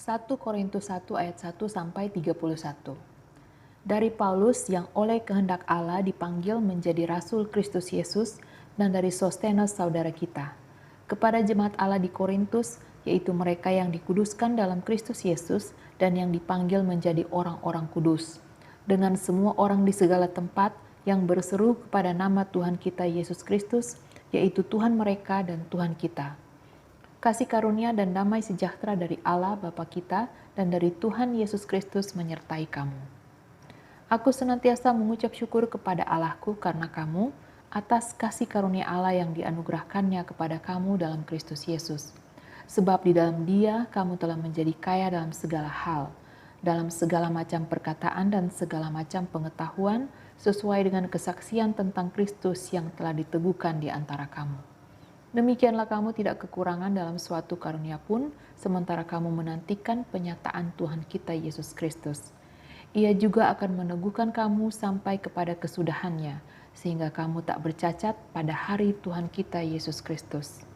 1 Korintus 1 ayat 1 sampai 31. Dari Paulus yang oleh kehendak Allah dipanggil menjadi rasul Kristus Yesus dan dari Sostenes saudara kita. Kepada jemaat Allah di Korintus, yaitu mereka yang dikuduskan dalam Kristus Yesus dan yang dipanggil menjadi orang-orang kudus. Dengan semua orang di segala tempat yang berseru kepada nama Tuhan kita Yesus Kristus, yaitu Tuhan mereka dan Tuhan kita. Kasih karunia dan damai sejahtera dari Allah Bapa kita dan dari Tuhan Yesus Kristus menyertai kamu. Aku senantiasa mengucap syukur kepada Allahku karena kamu atas kasih karunia Allah yang dianugerahkannya kepada kamu dalam Kristus Yesus. Sebab di dalam Dia kamu telah menjadi kaya dalam segala hal, dalam segala macam perkataan dan segala macam pengetahuan sesuai dengan kesaksian tentang Kristus yang telah diteguhkan di antara kamu. Demikianlah kamu tidak kekurangan dalam suatu karunia pun, sementara kamu menantikan penyataan Tuhan kita Yesus Kristus. Ia juga akan meneguhkan kamu sampai kepada kesudahannya, sehingga kamu tak bercacat pada hari Tuhan kita Yesus Kristus.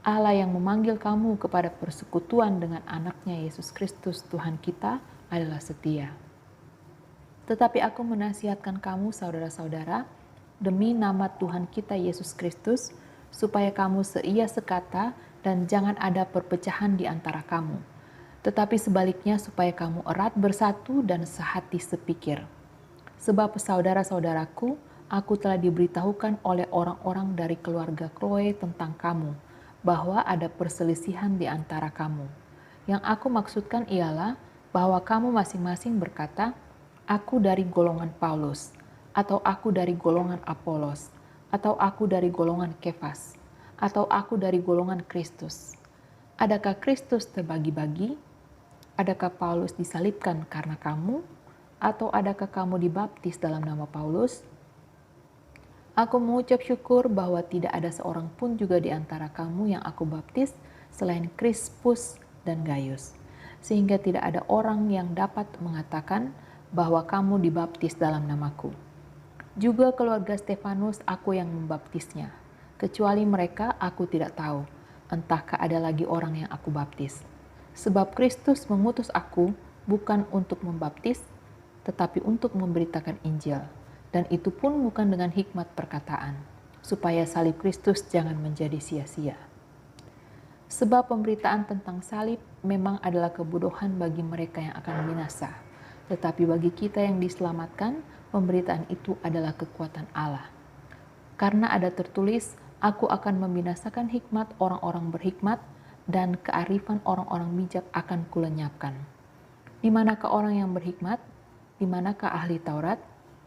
Allah yang memanggil kamu kepada persekutuan dengan anaknya Yesus Kristus Tuhan kita adalah setia. Tetapi aku menasihatkan kamu saudara-saudara, demi nama Tuhan kita Yesus Kristus, supaya kamu seia sekata dan jangan ada perpecahan di antara kamu. Tetapi sebaliknya supaya kamu erat bersatu dan sehati sepikir. Sebab saudara-saudaraku, aku telah diberitahukan oleh orang-orang dari keluarga Chloe tentang kamu, bahwa ada perselisihan di antara kamu. Yang aku maksudkan ialah bahwa kamu masing-masing berkata, aku dari golongan Paulus, atau aku dari golongan Apolos, atau aku dari golongan Kefas, atau aku dari golongan Kristus. Adakah Kristus terbagi-bagi? Adakah Paulus disalibkan karena kamu? Atau adakah kamu dibaptis dalam nama Paulus? Aku mengucap syukur bahwa tidak ada seorang pun juga di antara kamu yang aku baptis selain Krispus dan Gaius, sehingga tidak ada orang yang dapat mengatakan bahwa kamu dibaptis dalam namaku. Juga keluarga Stefanus aku yang membaptisnya. Kecuali mereka aku tidak tahu, entahkah ada lagi orang yang aku baptis. Sebab Kristus mengutus aku bukan untuk membaptis, tetapi untuk memberitakan Injil. Dan itu pun bukan dengan hikmat perkataan, supaya salib Kristus jangan menjadi sia-sia. Sebab pemberitaan tentang salib memang adalah kebodohan bagi mereka yang akan binasa. Tetapi bagi kita yang diselamatkan, pemberitaan itu adalah kekuatan Allah. Karena ada tertulis, aku akan membinasakan hikmat orang-orang berhikmat dan kearifan orang-orang bijak akan kulenyapkan. Di manakah orang yang berhikmat? Di manakah ahli Taurat?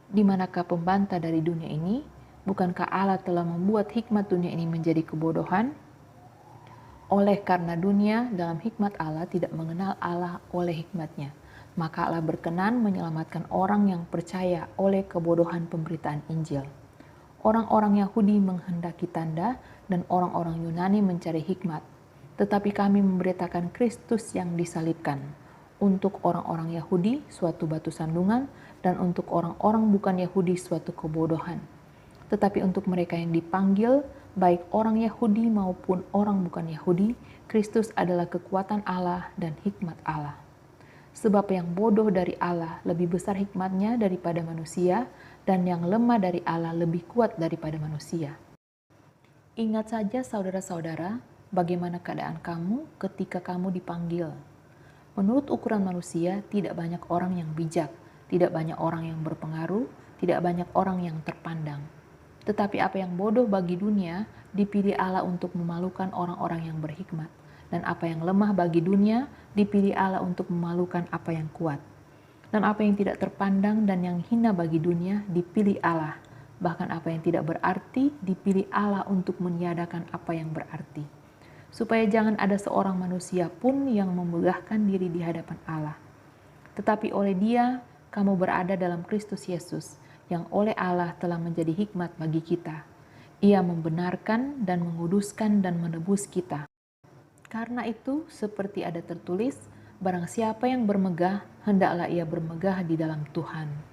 Di manakah pembantah dari dunia ini? Bukankah Allah telah membuat hikmat dunia ini menjadi kebodohan? Oleh karena dunia dalam hikmat Allah tidak mengenal Allah oleh hikmatnya, maka Allah berkenan menyelamatkan orang yang percaya oleh kebodohan pemberitaan Injil. Orang-orang Yahudi menghendaki tanda dan orang-orang Yunani mencari hikmat. Tetapi kami memberitakan Kristus yang disalibkan. Untuk orang-orang Yahudi suatu batu sandungan dan untuk orang-orang bukan Yahudi suatu kebodohan. Tetapi untuk mereka yang dipanggil, baik orang Yahudi maupun orang bukan Yahudi, Kristus adalah kekuatan Allah dan hikmat Allah. Sebab yang bodoh dari Allah lebih besar hikmatnya daripada manusia, dan yang lemah dari Allah lebih kuat daripada manusia. Ingat saja saudara-saudara, bagaimana keadaan kamu ketika kamu dipanggil. Menurut ukuran manusia, tidak banyak orang yang bijak, tidak banyak orang yang berpengaruh, tidak banyak orang yang terpandang. Tetapi apa yang bodoh bagi dunia, dipilih Allah untuk memalukan orang-orang yang berhikmat. Dan apa yang lemah bagi dunia, dipilih Allah untuk memalukan apa yang kuat. Dan apa yang tidak terpandang dan yang hina bagi dunia, dipilih Allah. Bahkan apa yang tidak berarti, dipilih Allah untuk meniadakan apa yang berarti. Supaya jangan ada seorang manusia pun yang memegahkan diri di hadapan Allah. Tetapi oleh Dia, kamu berada dalam Kristus Yesus, yang oleh Allah telah menjadi hikmat bagi kita. Ia membenarkan dan menguduskan dan menebus kita. Karena itu, seperti ada tertulis, barang siapa yang bermegah, hendaklah ia bermegah di dalam Tuhan.